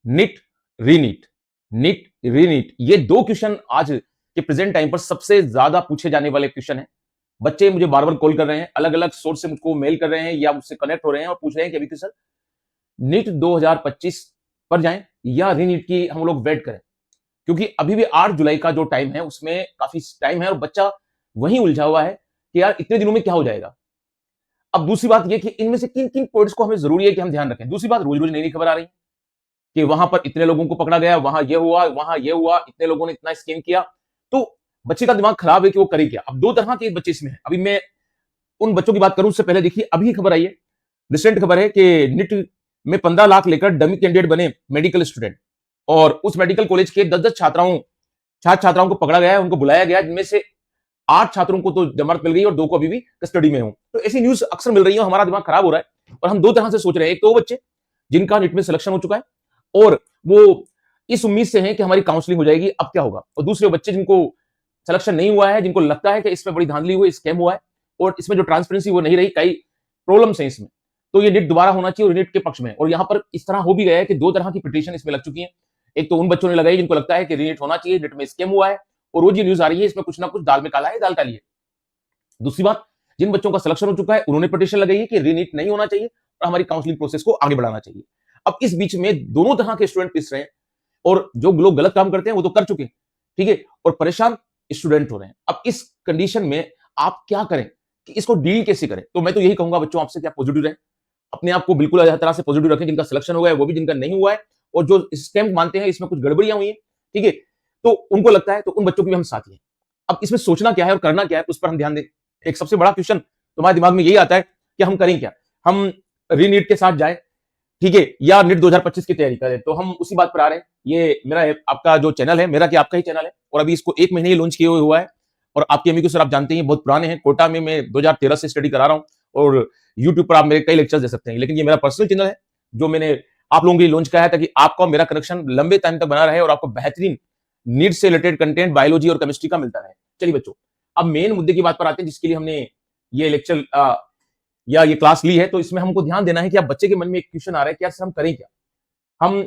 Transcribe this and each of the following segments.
Knit रीनीट, knit रीनीट, ये दो question आज के प्रेजेंट टाइम पर सबसे ज्यादा पूछे जाने वाले क्वेश्चन है। बच्चे मुझे बार बार कॉल कर रहे हैं, अलग अलग सोर्स से मुझको मेल कर रहे हैं या मुझसे कनेक्ट हो रहे हैं और पूछ रहे हैं कि अभी सर नीट 2025 पर जाएं या रीनीट की हम लोग वेट करें, क्योंकि अभी भी 8 जुलाई का जो टाइम है उसमें काफी टाइम है और बच्चा वहीं उलझा हुआ है कि यार इतने दिनों में क्या हो जाएगा। अब दूसरी बात यह कि इनमें से किन किन पॉइंट्स को हमें जरूरी है कि हम ध्यान रखें। दूसरी बात, रोज रोज नई नई खबर आ रही है कि वहां पर इतने लोगों को पकड़ा गया, वहां ये हुआ, इतने लोगों ने इतना स्कैम किया। तो बच्चे का दिमाग खराब है कि वो करे क्या। अब दो तरह के बच्चे इसमें है। अभी मैं उन बच्चों की बात करूं उससे पहले देखिए अभी खबर आई है, रिसेंट खबर है कि निट में 15 लाख लेकर डमी कैंडिडेट बने मेडिकल स्टूडेंट, और उस मेडिकल कॉलेज के 10-10 छात्र छात्राओं को पकड़ा गया है, उनको बुलाया गया, जिनमें से 8 छात्रों को तो जमानत मिल गई और 2 को अभी भी कस्टडी में हूं। तो ऐसी न्यूज अक्सर मिल रही है, हमारा दिमाग खराब हो रहा है और हम दो तरह से सोच रहे हैं। एक तो वो बच्चे जिनका निट में सिलेक्शन हो चुका है और वो इस उम्मीद से हैं कि हमारी काउंसलिंग हो जाएगी, अब क्या होगा। और दूसरे बच्चे जिनको सिलेक्शन नहीं हुआ है, जिनको लगता है कि इसमें बड़ी धांधली हुई, स्कैम हुआ है और इसमें जो ट्रांसपेरेंसी वो नहीं रही, कई प्रॉब्लम्स हैं इसमें। तो ये निट दोबारा होना चाहिए और निट के पक्ष में। और यहां पर इस तरह हो भी गया है कि दो तरह की पिटीशन इसमें लग चुकी है। एक तो उन बच्चों ने लगाई जिनको लगता है कि रीनिट होना चाहिए, निट में स्कैम हुआ है और रोज ये न्यूज आ रही है इसमें कुछ ना कुछ दाल में काला है, दाल काली है। दूसरी बात, जिन बच्चों का सिलेक्शन हो चुका है उन्होंने पिटीशन लगाई है कि रीनिट नहीं होना चाहिए और हमारी काउंसलिंग प्रोसेस को आगे बढ़ाना चाहिए। अब इस बीच में दोनों तरह के स्टूडेंट पिस रहे हैं और जो लोग गलत काम करते हैं वो तो कर चुके हैं, ठीक है, और परेशान स्टूडेंट हो रहे हैं। अब इस कंडीशन में आप क्या करें कि इसको डील कैसे करें। तो मैं तो यही कहूंगा बच्चों आपसे, क्या पॉजिटिव रहे, अपने आप को बिल्कुल हर तरह से पॉजिटिव रखें। जिनका सिलेक्शन हो गया है वो भी, जिनका नहीं हुआ है और जो स्कैम मानते हैं इसमें कुछ गड़बड़ियां हुई है, ठीक है, तो उनको लगता है, तो उन बच्चों की भी हम साथी हैं। अब इसमें सोचना क्या है और करना क्या है उस पर हम ध्यान दें। एक सबसे बड़ा क्वेश्चन तुम्हारे दिमाग में यही आता है कि हम करें क्या, हम रीनीट के साथ जाए, ठीक है, या नीट 2025 की तैयारी करें। तो हम उसी बात पर आ रहे हैं। ये मेरा आपका जो चैनल है, मेरा क्या आपका ही चैनल है, और अभी इसको 1 महीने ही लॉन्च किए हुआ है। और आपके एमईक्यू सर आप जानते हैं बहुत पुराने हैं, कोटा में मैं 2013 से स्टडी करा रहा हूं और यूट्यूब पर आप मेरे कई लेक्चर्स दे सकते हैं। लेकिन ये मेरा पर्सनल चैनल है जो मैंने आप लोगों के लिए लॉन्च किया है, ताकि आपका मेरा कनेक्शन लंबे टाइम तक बना रहे और आपको बेहतरीन नीट से रिलेटेड कंटेंट बायोलॉजी और केमिस्ट्री का मिलता रहे। चलिए बच्चों, अब मेन मुद्दे की बात पर आते हैं जिसके लिए हमने ये लेक्चर या ये क्लास ली है। तो इसमें हमको ध्यान देना है कि अब बच्चे के मन में एक क्वेश्चन आ रहा है कि यार सर हम करें क्या, हम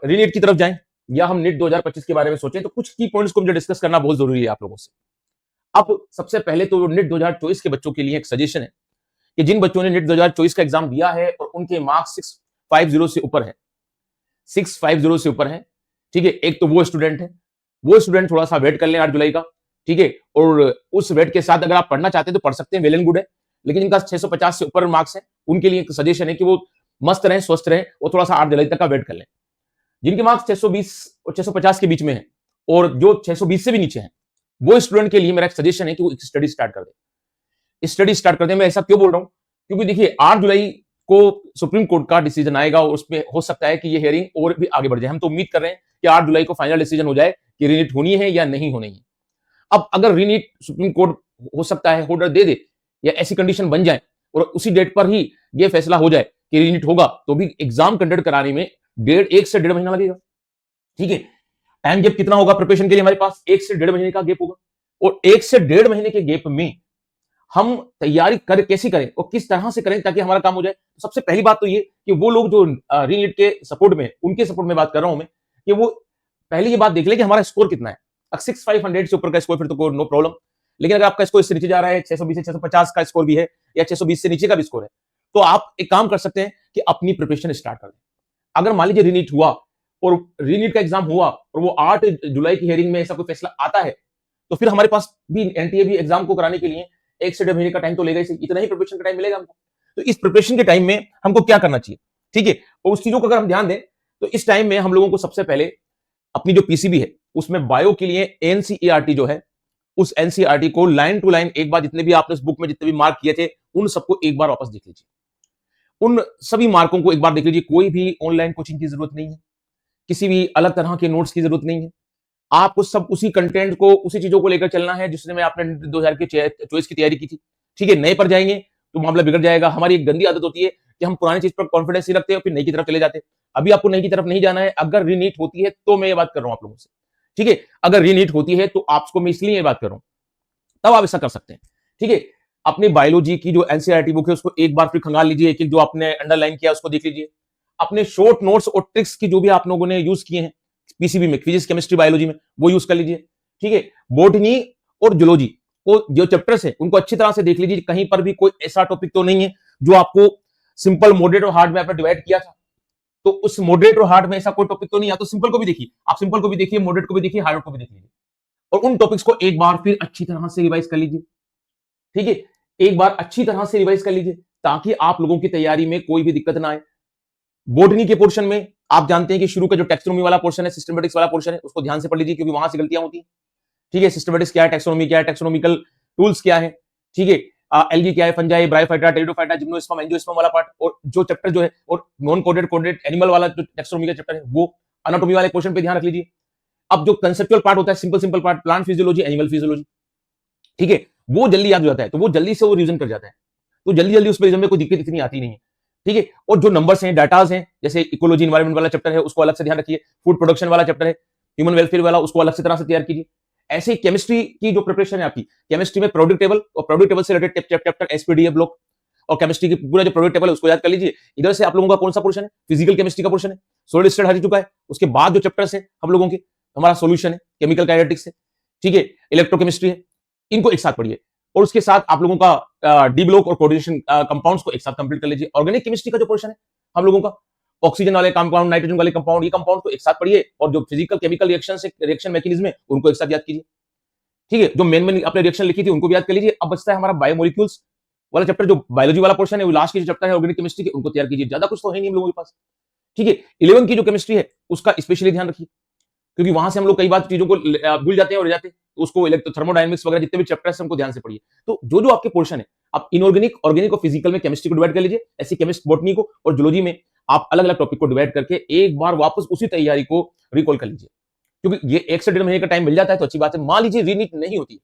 रीनीट की तरफ जाएं या हम नीट 2025 के बारे में सोचें। तो कुछ की पॉइंट्स को मुझे डिस्कस करना बहुत जरूरी है आप लोगों से। अब सबसे पहले तो नीट 2024 के बच्चों के लिए एक सजेशन है कि जिन बच्चों ने नीट 2024 का एग्जाम दिया है और उनके मार्क्स 650 से ऊपर है, 650 से ऊपर है, ठीक है, एक तो वो स्टूडेंट है, वो स्टूडेंट थोड़ा सा वेट कर लें 8 जुलाई का, ठीक है, और उस वेट के साथ अगर आप पढ़ना चाहते हैं तो पढ़ सकते हैं, वेल एंड गुड है। लेकिन इनका 650 से ऊपर मार्क्स है, उनके लिए एक सजेशन है कि वो मस्त रहें, स्वस्थ रहें और थोड़ा सा 8 जुलाई तक का वेट कर लें। जिनके मार्क्स 620 और 650 के बीच में है और जो 620 से भी नीचे है, वो स्टूडेंट के लिए मेरा एक सजेशन है कि वो स्टडी स्टार्ट कर दे। स्टडी स्टार्ट कर दे। मैं ऐसा क्यों बोल रहा हूं, क्योंकि देखिए 8 जुलाई को सुप्रीम कोर्ट का डिसीजन आएगा और उसमें हो सकता है कि ये हियरिंग और भी आगे बढ़ जाए। हम तो उम्मीद कर रहे हैं कि 8 जुलाई को फाइनल डिसीजन हो जाए कि रीनीट होनी है या नहीं होनी है। अब अगर रीनीट सुप्रीम कोर्ट हो सकता है ऑर्डर दे दे या ऐसी कंडीशन बन जाए और उसी डेट पर ही ये फैसला हो जाए कि रीनीट होगा, तो भी एग्जाम कंडक्ट कराने में 1 से 1.5 महीना लगेगा, ठीक है। टाइम गैप कितना होगा प्रिपरेशन के लिए हमारे पास, 1 से 1.5 महीने का गैप होगा। और 1 से 1.5 महीने के गैप में हम तैयारी कर कैसी करें और किस तरह से करें ताकि हमारा काम हो जाए। तो सबसे पहली बात तो ये कि वो लोग जो रीनीट के सपोर्ट में, उनके सपोर्ट में बात कर रहा हूं मैं, कि वो पहले ये बात देख ले कि हमारा स्कोर कितना है। 6500 से ऊपर का स्कोर फिर तो नो प्रॉब्लम। लेकिन अगर आपका स्कोर इससे नीचे जा रहा है, 620 से 650 का स्कोर भी है या 620 से नीचे का भी स्कोर है, तो आप एक काम कर सकते हैं कि अपनी प्रिपरेशन स्टार्ट कर दें। अगर मान लीजिए रीनीट हुआ और रीनीट का एग्जाम हुआ और वो 8 जुलाई की हियरिंग में ऐसा कोई फैसला आता है, तो फिर हमारे पास भी एनटीए भी एग्जाम को कराने के लिए 1 से 1.5 महीने का टाइम तो लेगा ही, इतना ही प्रिपरेशन का टाइम मिलेगा हमको। तो इस प्रिपरेशन के टाइम में हमको क्या करना चाहिए, ठीक है, और उस चीजों को अगर हम ध्यान दें तो इस टाइम में हम लोगों को सबसे पहले अपनी जो पीसीबी है उसमें बायो के लिए एनसीईआरटी जो है, उस एनसीईआरटी को लाइन टू लाइन एक बार, जितने भी आपने उस बुक में जितने भी मार्क किए थे उन सबको एक बार वापस देख लीजिए। उन सभी मार्कों को एक बार देख लीजिए। कोई भी ऑनलाइन कोचिंग की जरूरत नहीं है, किसी भी अलग तरह के नोट्स की जरूरत नहीं है। आपको सब उसी कंटेंट को, उसी चीजों को लेकर चलना है जिसमें आपने 2000 के चॉइस की तैयारी की थी, ठीक है। नए पर जाएंगे तो मामला बिगड़ जाएगा। हमारी एक गंदी आदत होती है कि हम पुरानी चीज पर कॉन्फिडेंस ही रखते हैं फिर नई की तरफ चले जाते हैं। अभी आपको नई की तरफ नहीं जाना है। अगर रीनीट होती है तो मैं ये बात कर रहा हूं आप लोगों से, ठीक है, अगर रीनीट होती है तो आपको मैं इसलिए ये बात कर रहा हूं, तब आप ऐसा कर सकते हैं, ठीक है। अपनी बायोलॉजी की जो एनसीईआरटी बुक है उसको एक बार फिर खंगाल लीजिए, एक एक जो आपने अंडरलाइन किया उसको देख लीजिए। अपने शॉर्ट नोट्स और ट्रिक्स की जो भी आप लोगों ने यूज किए हैं पीसीबी में, फिजिक्स, केमिस्ट्री, बायोलॉजी में, वो यूज कर लीजिए। ठीक है, बॉटनी और जूलॉजी को जो चैप्टर्स है उनको अच्छी तरह से देख लीजिए, कहीं पर भी कोई ऐसा टॉपिक तो नहीं है जो आपको सिंपल, मॉडरेट और हार्ड में आपने डिवाइड किया था, तो उस मॉडरेट और हार्ड में ऐसा कोई टॉपिक तो नहीं है। तो सिंपल को भी देखिए, आप सिंपल को भी देखिए, मॉडरेट को भी देखिए, हार्ड को भी देख लीजिए, और उन टॉपिक्स को एक बार फिर अच्छी तरह से रिवाइज कर लीजिए। ठीक है, एक बार अच्छी तरह से रिवाइज कर लीजिए ताकि आप लोगों की तैयारी में कोई भी दिक्कत ना आए। बॉटनी के पोर्शन में आप जानते हैं कि शुरू का जो टेक्सोनोमी वाला पोर्शन है, सिस्टमेटिक्स वाला पोर्शन है, उसको ध्यान से पढ़ लीजिए क्योंकि वहां से गलतियां होती हैं। ठीक है, सिस्टमेटिक्स क्या है, टेक्सोनोमी क्या है, टेक्सोनोमिकल टूल्स क्या है, ठीक है, एल्गी क्या है, fungi, bryophyta, pteridophyta, gymnosperm, angiosperm वाला पार्ट, और जो चैप्टर जो है, और नॉन कोडेड कोडेड एनिमल वाला जो टेक्सोनोमी का चैप्टर है, वो एनाटॉमी वाले क्वेश्चन पे ध्यान रख लीजिए। अब जो कंसेप्चुअल पार्ट होता है, simple simple part, plant physiology, animal physiology, ठीक है, वो जल्दी याद हो जाता है, तो वो जल्दी से वो रिवीजन कर जाता है, तो जल्दी जल्दी उस पर रिवीजन में कोई दिक्कत इतनी आती नहीं है। ठीक है, और जो नंबर्स हैं, डाटाज हैं, जैसे इकोलॉजी एनवायरमेंट वाला चैप्टर है, उसको अलग से ध्यान रखिए। फूड प्रोडक्शन वाला चैप्टर है, ह्यूमन वेलफेयर वाला, उसको अलग से तरह से तैयार कीजिए। ऐसे ही केमिस्ट्री की जो प्रिपरेशन है आपकी, केमिस्ट्री में प्रोडक्ट टेबल और प्रोडक्ट टेबल से रिलेटेड चैप्टर एसपीडीएफ ब्लॉक, और केमिस्ट्री की पूरा जो प्रोडक्ट टेबल है उसको याद कर लीजिए। इधर से आप लोगों का कौन सा पोर्शन है, फिजिकल केमिस्ट्री का पोर्शन है, सॉलिड स्टेट हट चुका है। उसके बाद जो चैप्टर्स है हम लोगों के, हमारा सॉल्यूशन है, केमिकल काइनेटिक्स है, ठीक है, इलेक्ट्रोकेमिस्ट्री है, इनको एक साथ पढ़िए। और उसके साथ आप लोगों का डी ब्लॉक और कोऑर्डिनेशन कंपाउंड्स को एक साथ कंप्लीट कर लीजिए। ऑर्गेनिक केमिस्ट्री का जो पोर्शन है हम लोगों का, ऑक्सीजन वाले कंपाउंड, नाइट्रोजन वाले कंपाउंड, ये कंपाउंड को एक साथ पढ़िए, और जो फिजिकल केमिकल रिएक्शन से रिएक्शन मैकेनिज्म है उनको एक साथ याद कीजिए। ठीक है, जो मेन अपने रिएक्शन लिखी थी उनको भी याद कर लीजिए। अब बचता है हमारा बायोमोलिक्यूल्स वाला चैप्टर, जो बायोलॉजी वाला पोर्शन है, वो लास्ट की जो चैप्टर है ऑर्गेनिक केमिस्ट्री के, उनको तैयार कीजिए। ज्यादा कुछ तो है नहीं हम लोगों के पास। ठीक है, 11 की जो केमिस्ट्री है उसका स्पेशली ध्यान रखिए, क्योंकि वहां से हम लोग कई बार चीजों को भूल जाते हैं और जाते हैं, तो उसको थर्मोडायनेमिक्स वगैरह जितने भी चैप्टर्स हैं हमको ध्यान से पढ़िए। तो जो जो आपके पोर्शन है, आप इनऑर्गेनिक, ऑर्गेनिक और फिजिकल में केमिस्ट्री को डिवाइड कर लीजिए, ऐसी केमिस्ट बॉटनी को, और जूलॉजी में आप अलग अलग टॉपिक को डिवाइड करके एक बार वापस उसी तैयारी को रिकॉल कर लीजिए। क्योंकि ये 1 से 1.5 महीने का टाइम मिल जाता है तो अच्छी बात है। मान लीजिए रीनीट नहीं होती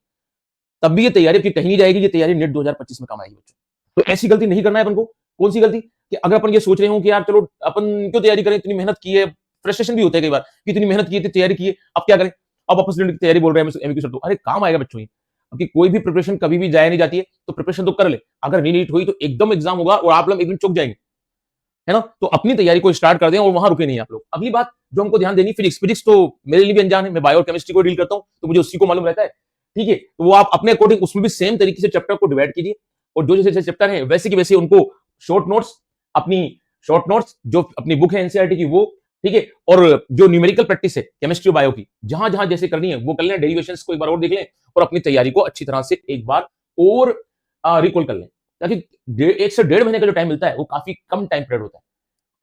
तब भी ये तैयारी आपकी कहीं नहीं जाएगी, ये तैयारी नेट 2025 में काम आएगी बच्चों। तो ऐसी गलती नहीं करना है अपन को। कौन सी गलती, कि अगर अपन ये सोच रहे हो कि यार चलो अपन क्यों तैयारी करें, इतनी मेहनत की है, फ्रस्ट्रेशन भी होता है कई बार कि इतनी मेहनत की है, तैयारी की है, अब क्या करें, अब वापस की तैयारी बोल रहे हैं एमक्यू सर, तो अरे काम आएगा बच्चों ये। अब कोई भी प्रिपरेशन कभी भी जाया नहीं जाती है, तो प्रिपरेशन तो कर ले। अगर रीनीट हुई तो एकदम एग्जाम होगा और आप लोग एक दिन चुक जाएंगे, है ना। तो अपनी तैयारी को स्टार्ट कर दें और वहां रुके नहीं आप लोग। अगली बात जो हमको ध्यान देनी, फिजिक्स। फिजिक्स तो मेरे लिए भी अनजान है, मैं बायो और केमिस्ट्री को डील करता हूं, तो मुझे उसी को मालूम रहता है। ठीक है, तो वो आप अपने अकॉर्डिंग उसमें भी सेम तरीके से चैप्टर को डिवाइड कीजिए, और जो जैसे चैप्टर है वैसे की वैसे उनको शॉर्ट नोट्स, अपनी शॉर्ट नोट्स जो अपनी बुक है एनसीईआरटी की वो, ठीक है, और जो न्यूमेरिकल प्रैक्टिस है केमिस्ट्री और बायो की, जहां जहां जैसे करनी है वो कर लें, डेरिवेशंस को एक बार और देख लें, और अपनी तैयारी को अच्छी तरह से एक बार और रिकॉल कर लें, ताकि 1 से 1.5 महीने का जो टाइम मिलता है वो काफी कम टाइम पीरियड होता है।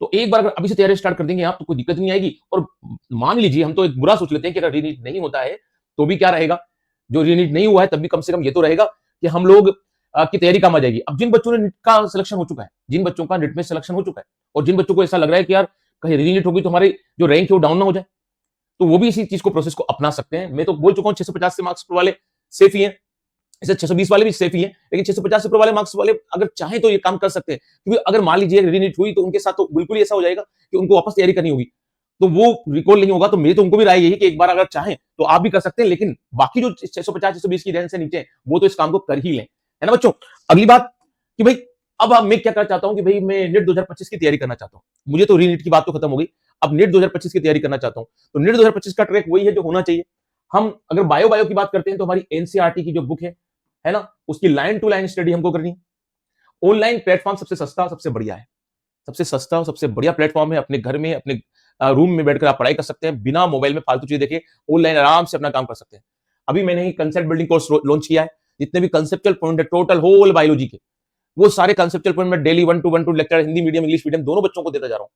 तो एक बार अगर अभी से तैयारी स्टार्ट कर देंगे आप तो कोई दिक्कत नहीं आएगी। और मान लीजिए हम तो एक बुरा सोच लेते हैं कि अगर रीनीट नहीं होता है तो भी क्या रहेगा, जो रीनीट नहीं हुआ है तब भी कम से कम ये तो रहेगा कि हम लोग की तैयारी काम आ जाएगी। अब जिन बच्चों ने नीट का सिलेक्शन हो चुका है, जिन बच्चों का नीट में सिलेक्शन हो चुका है, और जिन बच्चों को ऐसा लग रहा है कि यार कहीं रीनीट होगी तो हमारे जो रैंक है वो डाउन ना हो जाए, तो वो भी इसी चीज को, प्रोसेस को अपना सकते हैं। मैं तो बोल चुका हूं 650 से मार्क्स वाले सेफ ही हैं, ऐसे 620 वाले भी सेफ ही हैं, लेकिन 650 से वाले मार्क्स वाले अगर चाहें तो ये काम कर सकते हैं। क्योंकि अगर मान लीजिए रीनीट हुई तो उनके साथ तो बिल्कुल ही ऐसा हो जाएगा कि उनको वापस तैयारी करनी होगी, तो वो रिकॉल नहीं होगा। तो मेरी तो उनको भी राय यही कि एक बार अगर चाहें तो आप भी कर सकते हैं, लेकिन बाकी जो 650 620 की रैंक से नीचे वो तो इस काम को कर ही लें, है ना बच्चों। अगली बात कि भाई अब मैं क्या करना चाहता हूं कि भाई मैं नेट 2025 की तैयारी करना चाहता हूं। मुझे तो रीनीट की बात तो खत्म हो गई, अब नेट 2025 की तैयारी करना चाहता हूं। तो नेट 2025 का ट्रैक वही है जो होना चाहिए। हम अगर बायो की बात करते हैं तो हमारी एनसीईआरटी की जो बुक है ना, उसकी लाइन टू लाइन स्टडी हमको करनी है। ऑनलाइन प्लेटफॉर्म सबसे सस्ता, सबसे बढ़िया है, सबसे सस्ता और सबसे बढ़िया प्लेटफॉर्म है। अपने घर में, अपने रूम में बैठकर आप पढ़ाई कर सकते हैं, बिना मोबाइल में फालतू चीज देखे ऑनलाइन आराम से अपना काम कर सकते हैं। अभी मैंने ही कंसेप्ट बिल्डिंग कोर्स लॉन्च किया है, जितने भी कंसेप्चुअल पॉइंट है टोटल होल बायोलॉजी के, वो सारे कंसेप्चुअल पॉइंट में daily 1 to 1 lecture Hindi medium, English medium दोनों बच्चों को देता जा रहा हूं।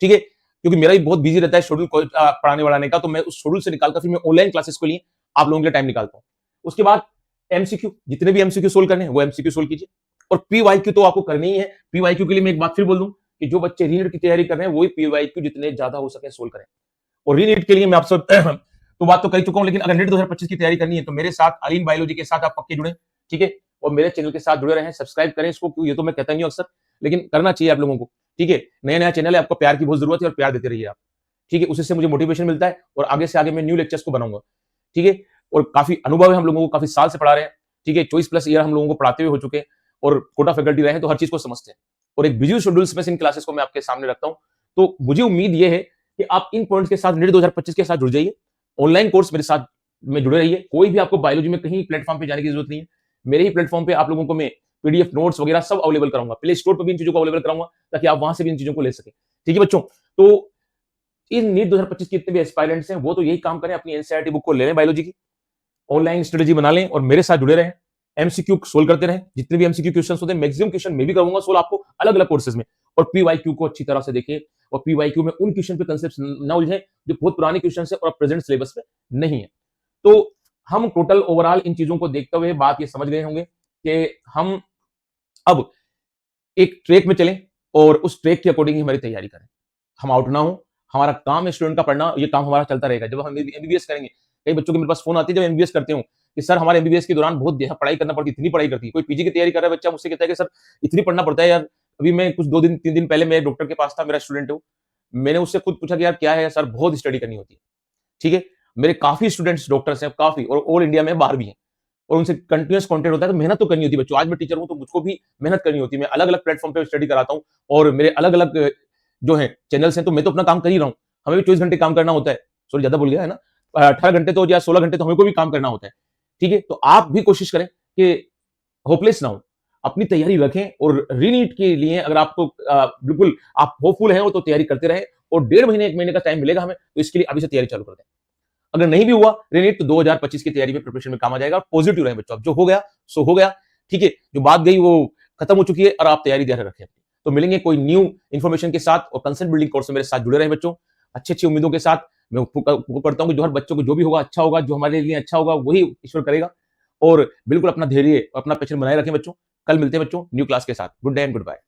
ठीक है, क्योंकि मेरा भी बहुत बिजी रहता है शेड्यूल पढ़ाने वढ़ाने का, तो मैं उस शेड्यूल से निकालकर फिर मैं ऑनलाइन क्लासेस के लिए आप लोगों के लिए टाइम निकालता हूं। उसके बाद एमसीक्यू, जितने भी एमसीक्यू सोल्व करने हैं वो एमसीक्यू सोल्व कीजिए, और पीवाईक्यू तो आपको करनी ही है। पीवाईक्यू के लिए मैं एक बात फिर बोल दूं कि जो बच्चे रीनीट की तैयारी कर रहे हैं वही पीवाईक्यू जितने ज्यादा हो सके सोल्व करें। और रीनीट के लिए मैं आपसे तो बात तो कर चुका हूं, लेकिन अगर नीट 2025 की तैयारी करनी है तो मेरे साथ अलीन बायोलॉजी के साथ आप पक्के जुड़े, ठीक है, और मेरे चैनल के साथ जुड़े रहें, सब्सक्राइब करें इसको, क्योंकि ये तो मैं कहता नहीं हूं अक्सर, लेकिन करना चाहिए आप लोगों को। ठीक है, नया नया चैनल है, आपको प्यार की बहुत जरूरत है और प्यार देते रहिए आप। ठीक है, उससे मुझे मोटिवेशन मिलता है और आगे से आगे मैं न्यू लेक्चर्स को बनाऊंगा। ठीक है, और काफी अनुभव है हम लोगों को, काफी साल से पढ़ा रहे हैं। ठीक है, 24+ ईयर हम लोगों को पढ़ाते हुए हो चुके हैं, और कोटा फैकल्टी रहे हैं तो हर चीज को समझते हैं। और एक बिजी शेड्यूल्स में इन क्लासेस को मैं आपके सामने रखता हूं, तो मुझे उम्मीद ये है कि आप इन पॉइंट्स के साथ नीट 2025 के साथ जुड़ जाइए। ऑनलाइन कोर्स मेरे साथ में जुड़े रहिए। कोई भी आपको बायोलॉजी में कहीं प्लेटफॉर्म पे जाने की जरूरत नहीं है। मेरे ही प्लेटफॉर्म पे आप लोगों को मैं पीडीएफ नोट्स वगैरह सब अवेलेबल कराऊंगा। प्ले स्टोर पर भी इन चीजों को अवेलेबल कराऊंगा ताकि आप वहां से भी इन चीजों को ले सकें। ठीक है बच्चों, तो इन नीट 2025 के जितने भी एस्पायरेंट्स हैं वो तो यही काम करें, अपनी एनसीईआरटी बुक को ले लें बायोलॉजी की, ऑनलाइन स्ट्रेटेजी बना लें और मेरे साथ जुड़े रहें। एमसीक्यू सोल्व करते रहें, जितने भी एमसीक्यू क्वेश्चंस होते हैं मैक्सिमम क्वेश्चन मैं भी करूंगा सोल्व आपको अलग अलग कोर्सेज में। और पीवाईक्यू को अच्छी तरह से देखें और पीवाईक्यू में उन क्वेश्चन पे कंसेप्ट न उलझे जो बहुत पुराने क्वेश्चन है और प्रेजेंट सिलेबस पे नहीं है। तो हम टोटल ओवरऑल इन चीजों को देखते हुए बात ये समझ गए होंगे कि हम अब एक ट्रैक में चलें और उस ट्रैक के अकॉर्डिंग ही हमारी तैयारी करें। हम आउट ना हो, हमारा काम है स्टूडेंट का पढ़ना, ये काम हमारा चलता रहेगा। जब हम एमबीबीएस करेंगे, कई बच्चों के मेरे पास फोन आते हैं जब एमबीबीएस करते हो कि सर हमारे एमबीबीएस के दौरान बहुत पढ़ाई करना पड़ती है, इतनी पढ़ाई करती है। कोई पीजी की तैयारी कर रहा है बच्चा, मुझसे कहता है कि सर इतनी पढ़ना पड़ता है यार। अभी मैं कुछ 2 दिन 3 दिन पहले मैं डॉक्टर के पास था, मेरा स्टूडेंट है वो। मैंने उससे खुद पूछा कि यार क्या है सर, बहुत स्टडी करनी होती है। ठीक है, मेरे काफी स्टूडेंट्स डॉक्टर्स हैं, काफी, और ऑल इंडिया में बाहर भी हैं, और उनसे कंटिन्यूस कांटेक्ट होता है, तो मेहनत तो करनी होती है बच्चों। आज मैं टीचर हूं तो मुझको भी मेहनत करनी होती है। मैं अलग अलग प्लेटफॉर्म पे स्टडी कराता हूं और मेरे अलग अलग जो है चैनल्स हैं, तो मैं तो अपना काम कर ही रहा हूं। हमें भी 24 घंटे काम करना होता है। सॉरी ज्यादा बोल गया है ना, 18 घंटे तो या 16 घंटे तो हमें को भी काम करना होता है। ठीक है, तो आप भी कोशिश करें कि होपलेस ना हो, अपनी तैयारी रखें। और रीनीट के लिए अगर आपको बिल्कुल आप होपफुल हैं तो तैयारी करते रहें, और 1.5 महीने 1 महीने का टाइम मिलेगा हमें, तो इसके लिए अभी से तैयारी चालू कर दें। अगर नहीं भी हुआ रीनीट तो 2025 की तैयारी में प्रिपरेशन में काम आ जाएगा। पॉजिटिव रहे बच्चों, अब जो हो गया सो हो गया। ठीक है, जो बात गई वो खत्म हो चुकी है, और आप तैयारी जारी रखें। तो मिलेंगे कोई न्यू इन्फॉर्मेशन के साथ, और कंसेप्ट बिल्डिंग कोर्स में मेरे साथ जुड़े रहे बच्चों, अच्छी अच्छी उम्मीदों के साथ। मैं वो करता हूँ कि जो हर बच्चों को जो भी होगा अच्छा होगा, जो हमारे लिए अच्छा होगा वही ईश्वर करेगा। और बिल्कुल अपना धैर्य, अपना पैशन बनाए रखें बच्चों। कल मिलते हैं बच्चों न्यू क्लास के साथ। Good day and good bye.